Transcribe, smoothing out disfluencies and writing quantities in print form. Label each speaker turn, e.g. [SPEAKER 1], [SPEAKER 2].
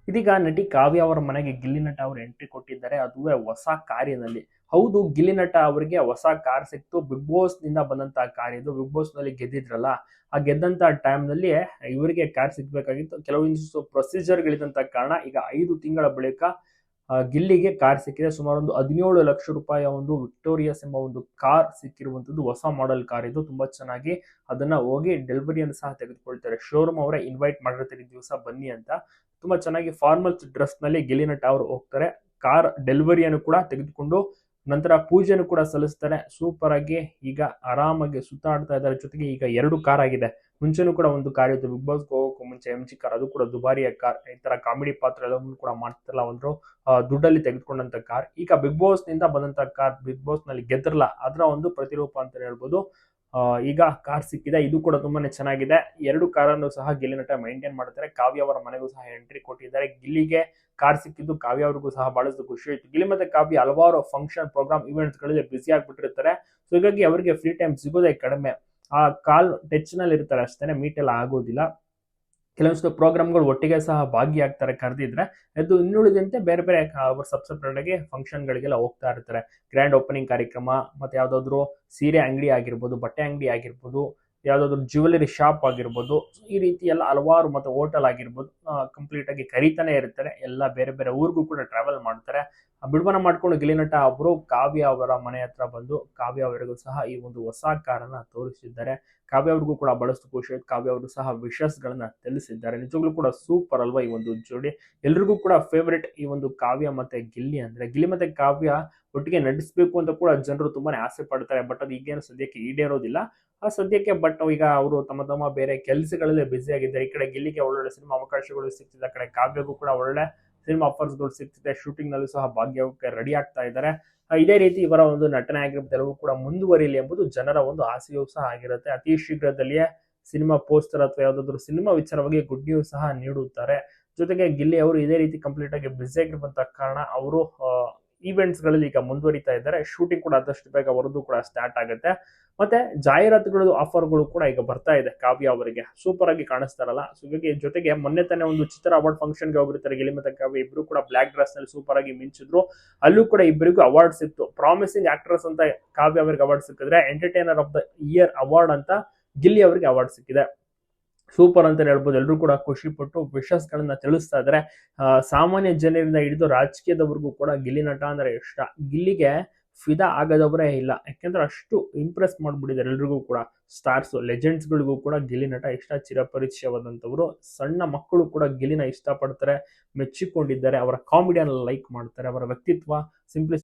[SPEAKER 1] ಇದೀಗ ನಟಿ ಕಾವ್ಯ ಅವರ ಮನೆಗೆ ಗಿಲ್ಲಿ ನಟ ಅವರು ಎಂಟ್ರಿ ಕೊಟ್ಟಿದ್ದಾರೆ, ಅದುವೇ ಹೊಸ ಕಾರಿನಲ್ಲಿ. ಹೌದು, ಗಿಲ್ಲಿ ನಟ ಅವರಿಗೆ ಹೊಸ ಕಾರ್ ಸಿಕ್ತು. ಬಿಗ್ ಬಾಸ್ ನಿಂದ ಬಂದಂತಹ ಕಾರ್ ಇದು. ಬಿಗ್ ಬಾಸ್ ನಲ್ಲಿ ಗೆದ್ದಿದ್ರಲ್ಲ, ಆ ಗೆದ್ದಂತ ಟೈಮ್ ನಲ್ಲಿ ಇವರಿಗೆ ಕಾರ್ ಸಿಗ್ಬೇಕಾಗಿತ್ತು. ಕೆಲವೊಂದಿಷ್ಟು ಪ್ರೊಸೀಜರ್ ಗಳಿದಂತ ಕಾರಣ ಈಗ 5 ತಿಂಗಳ ಬಳಿಕ ಗಿಲ್ಲಿಗೆ ಕಾರ್ ಸಿಕ್ಕಿದೆ. ಸುಮಾರು ಒಂದು 17 ಲಕ್ಷ ರೂಪಾಯಿಯ ಒಂದು ವಿಕ್ಟೋರಿಯಸ್ ಎಂಬ ಒಂದು ಕಾರ್ ಸಿಕ್ಕಿರುವಂತದ್ದು. ಹೊಸ ಮಾಡೆಲ್ ಕಾರ್ ಇದು. ತುಂಬಾ ಚೆನ್ನಾಗಿ ಅದನ್ನ ಹೋಗಿ ಡೆಲಿವರಿಯನ್ನು ಸಹ ತೆಗೆದುಕೊಳ್ತಾರೆ. ಶೋರೂಮ್ ಅವರೇ ಇನ್ವೈಟ್ ಮಾಡಿರ್ತಾರೆ, ದಿವಸ ಬನ್ನಿ ಅಂತ. ತುಂಬಾ ಚೆನ್ನಾಗಿ ಫಾರ್ಮಲ್ಸ್ ಡ್ರೆಸ್ ನಲ್ಲಿ ಗಿಲ್ಲಿ ನಟ ಅವರು ಹೋಗ್ತಾರೆ. ಕಾರ್ ಡೆಲಿವರಿಯನ್ನು ಕೂಡ ತೆಗೆದುಕೊಂಡು ನಂತರ ಪೂಜೆಯನ್ನು ಕೂಡ ಸಲ್ಲಿಸ್ತಾರೆ. ಸೂಪರ್ ಆಗಿ ಈಗ ಆರಾಮಾಗಿ ಸುತ್ತಾಡ್ತಾ ಇದ್ದಾರೆ. ಜೊತೆಗೆ ಈಗ 2 ಕಾರ್ ಆಗಿದೆ. ಮುಂಚೆನೂ ಕೂಡ ಒಂದು ಕಾರ್ ಇತ್ತು ಬಿಗ್ ಬಾಸ್ ಹೋಗೋಕ್ಕೂ ಮುಂಚೆ, MG ಕಾರ್. ಅದು ಕೂಡ ದುಬಾರಿಯ ಕಾರ್. ಈ ತರ ಕಾಮಿಡಿ ಪಾತ್ರ ಎಲ್ಲವನ್ನು ಕೂಡ ಮಾಡ್ತಿರಲ್ಲ, ಒಂದು ದುಡ್ಡಲ್ಲಿ ತೆಗೆದುಕೊಂಡಂತ ಕಾರ್. ಈಗ ಬಿಗ್ ಬಾಸ್ ನಿಂದ ಬಂದಂತ ಕಾರ್, ಬಿಗ್ ಬಾಸ್ ನಲ್ಲಿ ಗೆದ್ರಲ್ಲ ಅದರ ಒಂದು ಪ್ರತಿರೂಪ ಅಂತ ಹೇಳ್ಬೋದು. ಈಗ ಕಾರ್ ಸಿಕ್ಕಿದೆ. ಇದು ಕೂಡ ತುಂಬಾನೇ ಚೆನ್ನಾಗಿದೆ. 2 ಕಾರನ್ನು ಸಹ ಗಿಲ್ಲಿ ನಟ ಮೈಂಟೈನ್ ಮಾಡ್ತಾರೆ. ಕಾವ್ಯ ಅವರ ಮನೆಗೂ ಸಹ ಎಂಟ್ರಿ ಕೊಟ್ಟಿದ್ದಾರೆ. ಗಿಲ್ಲಿಗೆ ಕಾರ್ ಸಿಕ್ಕಿದ್ದು ಕಾವ್ಯ ಅವ್ರಿಗೂ ಸಹ ಬಹಳಷ್ಟು ಖುಷಿ ಆಯ್ತು. ಗಿಲ್ಲಿ ಮತ್ತೆ ಕಾವ್ಯ ಹಲವಾರು ಫಂಕ್ಷನ್, ಪ್ರೋಗ್ರಾಮ್, ಇವೆಂಟ್ಸ್ ಗಳಲ್ಲಿ ಬ್ಯುಸಿ ಆಗ್ಬಿಟ್ಟಿರ್ತಾರೆ. ಸೊ ಹೀಗಾಗಿ ಅವರಿಗೆ ಫ್ರೀ ಟೈಮ್ ಸಿಗೋದೇ ಕಡಿಮೆ. ಆ ಕಾಲ್ ಟಚ್ ನಲ್ಲಿ ಇರ್ತಾರೆ ಅಷ್ಟೇನೆ, ಮೀಟ್ ಎಲ್ಲ ಆಗೋದಿಲ್ಲ. ಕೆಲವೊಂದು ಪ್ರೋಗ್ರಾಮ್ಗಳು ಒಟ್ಟಿಗೆ ಸಹ ಭಾಗಿಯಾಗ್ತಾರೆ ಕರೆದಿದ್ರೆ. ಅದು ಇನ್ನುಳಿದಂತೆ ಬೇರೆ ಬೇರೆ ಅವರು ಸಬ್ಸೆಪರೇಟ್ ಆಗಿ ಫಂಕ್ಷನ್ ಗಳಿಗೆಲ್ಲ ಹೋಗ್ತಾ ಇರ್ತಾರೆ. ಗ್ರ್ಯಾಂಡ್ ಓಪನಿಂಗ್ ಕಾರ್ಯಕ್ರಮ, ಮತ್ತೆ ಯಾವ್ದಾದ್ರು ಸೀರೆ ಅಂಗಡಿ ಆಗಿರ್ಬೋದು, ಬಟ್ಟೆ ಅಂಗಡಿ ಆಗಿರ್ಬೋದು, ಯಾವ್ದಾದ್ರು ಜ್ಯುವೆಲರಿ ಶಾಪ್ ಆಗಿರ್ಬೋದು, ಈ ರೀತಿ ಎಲ್ಲ ಹಲವಾರು, ಮತ್ತೆ ಹೋಟೆಲ್ ಆಗಿರ್ಬೋದು, ಕಂಪ್ಲೀಟ್ ಆಗಿ ಕರೀತಾನೆ ಇರ್ತಾರೆ. ಎಲ್ಲ ಬೇರೆ ಬೇರೆ ಊರಿಗೂ ಕೂಡ ಟ್ರಾವೆಲ್ ಮಾಡ್ತಾರೆ. ಬಿಡುಗಡೆ ಮಾಡ್ಕೊಂಡು ಗಿಲ್ಲಿ ನಟ ಅವರು ಕಾವ್ಯ ಅವರ ಮನೆ ಹತ್ರ ಬಂದು ಕಾವ್ಯ ಅವರಿಗೂ ಸಹ ಈ ಒಂದು ಹೊಸ ಕಾರನ್ನ ತೋರಿಸಿದ್ದಾರೆ. ಕಾವ್ಯ ಅವ್ರಿಗೂ ಕೂಡ ಬಹಳಷ್ಟು ಖುಷಿ ಆಯ್ತು. ಕಾವ್ಯ ಅವರು ಸಹ ವಿಶಸ್ ಗಳನ್ನ ತಿಳಿಸಿದ್ದಾರೆ. ನಿಜವಾಗ್ಲೂ ಕೂಡ ಸೂಪರ್ ಅಲ್ವಾ ಈ ಒಂದು ಜೋಡಿ. ಎಲ್ರಿಗೂ ಕೂಡ ಫೇವರೇಟ್ ಈ ಒಂದು ಕಾವ್ಯ ಮತ್ತೆ ಗಿಲ್ಲಿ ಅಂದ್ರೆ. ಗಿಲ್ಲಿ ಮತ್ತೆ ಕಾವ್ಯ ಒಟ್ಟಿಗೆ ನಟಿಸಬೇಕು ಅಂತ ಕೂಡ ಜನರು ತುಂಬಾನೇ ಆಸೆ ಪಡ್ತಾರೆ. ಬಟ್ ಅದು ಈಗೇನು ಸದ್ಯಕ್ಕೆ ಈಡೇರೋದಿಲ್ಲ ಆ ಸದ್ಯಕ್ಕೆ. ಬಟ್ ಈಗ ಅವರು ತಮ್ಮ ತಮ್ಮ ಬೇರೆ ಕೆಲಸಗಳಲ್ಲಿ ಬ್ಯುಸಿ ಆಗಿದ್ದಾರೆ. ಈ ಕಡೆ ಗಿಲ್ಲಿಗೆ ಒಳ್ಳೊಳ್ಳೆ ಸಿನಿಮಾ ಅವಕಾಶಗಳು ಸಿಗ್ತಿದೆ, ಆ ಕಡೆ ಕಾವ್ಯಗೂ ಕೂಡ ಒಳ್ಳೆ ಸಿನಿಮಾ ಆಫರ್ಸ್ ಗಳು ಸಿಗ್ತಿದೆ. ಶೂಟಿಂಗ್ ನಲ್ಲೂ ಸಹ ಭಾಗ್ಯಕ್ಕೆ ರೆಡಿ ಆಗ್ತಾ ಇದ್ದಾರೆ. ಇದೇ ರೀತಿ ಇವರ ಒಂದು ನಟನೆ ಆಗಿರ್ಬೋದು ಎಲ್ಲವೂ ಕೂಡ ಮುಂದುವರಿಯಲಿ ಎಂಬುದು ಜನರ ಒಂದು ಆಸೆಯೂ ಸಹ ಆಗಿರುತ್ತೆ. ಅತಿ ಶೀಘ್ರದಲ್ಲಿಯೇ ಸಿನಿಮಾ ಪೋಸ್ಟರ್ ಅಥವಾ ಯಾವ್ದಾದ್ರು ಸಿನಿಮಾ ವಿಚಾರವಾಗಿ ಗುಡ್ ನ್ಯೂಸ್ ಸಹ ನೀಡುತ್ತಾರೆ. ಜೊತೆಗೆ ಗಿಲ್ಲಿ ಅವರು ಇದೇ ರೀತಿ ಕಂಪ್ಲೀಟ್ ಆಗಿ ಬ್ಯುಸಿ ಆಗಿರುವಂತಹ ಕಾರಣ ಅವರು ಈವೆಂಟ್ಸ್ ಗಳಲ್ಲಿ ಈಗ ಮುಂದುವರಿತಾ ಇದ್ದಾರೆ. ಶೂಟಿಂಗ್ ಕೂಡ ಆದಷ್ಟು ಬೇಗ ಅವರದ್ದು ಕೂಡ ಸ್ಟಾರ್ಟ್ ಆಗುತ್ತೆ. ಮತ್ತೆ ಜಾಹೀರಾತುಗಳು, ಆಫರ್ಗಳು ಕೂಡ ಈಗ ಬರ್ತಾ ಇದೆ ಕಾವ್ಯ ಅವರಿಗೆ. ಸೂಪರ್ ಆಗಿ ಕಾಣಿಸ್ತಾರಲ್ಲ. ಸೊ ಹೀಗಾಗಿ ಜೊತೆಗೆ ಮೊನ್ನೆ ತಾನೇ ಒಂದು ಚಿತ್ರ ಅವಾರ್ಡ್ ಫಂಕ್ಷನ್ ಗೆ ಹೋಗಿರ್ತಾರೆ ಗಿಲ್ಲಿ ಮತ್ತೆ ಕಾವ್ಯ. ಇಬ್ರು ಕೂಡ ಬ್ಲಾಕ್ ಡ್ರೆಸ್ ನಲ್ಲಿ ಸೂಪರ್ ಆಗಿ ಮಿಂಚಿದ್ರು. ಅಲ್ಲೂ ಕೂಡ ಇಬ್ಬರಿಗೂ ಅವಾರ್ಡ್ ಸಿಕ್ತು. ಪ್ರಾಮಿಸಿಂಗ್ ಆಕ್ಟ್ರೆಸ್ ಅಂತ ಕಾವ್ಯ ಅವರಿಗೆ ಅವಾರ್ಡ್ ಸಿಕ್ಕಿದ್ರೆ, entertainer of the year award ಅಂತ ಗಿಲ್ಲಿ ಅವರಿಗೆ ಅವಾರ್ಡ್ ಸಿಕ್ಕಿದೆ. ಸೂಪರ್ ಅಂತ ಹೇಳ್ಬೋದು. ಎಲ್ಲರೂ ಕೂಡ ಖುಷಿ ಪಟ್ಟು ವಿಶಸ್ ಗಳನ್ನ ತಿಳಿಸ್ತಾ ಇದ್ದಾರೆ. ಸಾಮಾನ್ಯ ಜನರಿಂದ ಹಿಡಿದು ರಾಜಕೀಯದವರೆಗೂ ಕೂಡ ಗಿಲ್ಲಿ ನಟ ಅಂದ್ರೆ ಇಷ್ಟ. ಗಿಲ್ಲಿಗೆ ಫಿದಾ ಆಗದವರೇ ಇಲ್ಲ. ಯಾಕೆಂದ್ರೆ ಅಷ್ಟು ಇಂಪ್ರೆಸ್ ಮಾಡ್ಬಿಟ್ಟಿದ್ದಾರೆ ಎಲ್ರಿಗೂ ಕೂಡ. ಸ್ಟಾರ್ಸ್, ಲೆಜೆಂಡ್ಸ್ ಗಳಿಗೂ ಕೂಡ ಗಿಲ್ಲಿ ನಟ ಇಷ್ಟ, ಚಿರಪರಿಚಯವಾದಂತವರು. ಸಣ್ಣ ಮಕ್ಕಳು ಕೂಡ ಗಿಲ್ಲಿನ ಇಷ್ಟಪಡ್ತಾರೆ, ಮೆಚ್ಚಿಕೊಂಡಿದ್ದಾರೆ. ಅವರ ಕಾಮಿಡಿಯನ್ನು ಲೈಕ್ ಮಾಡ್ತಾರೆ. ಅವರ ವ್ಯಕ್ತಿತ್ವ, ಸಿಂಪ್ಲಿಸಿಟಿ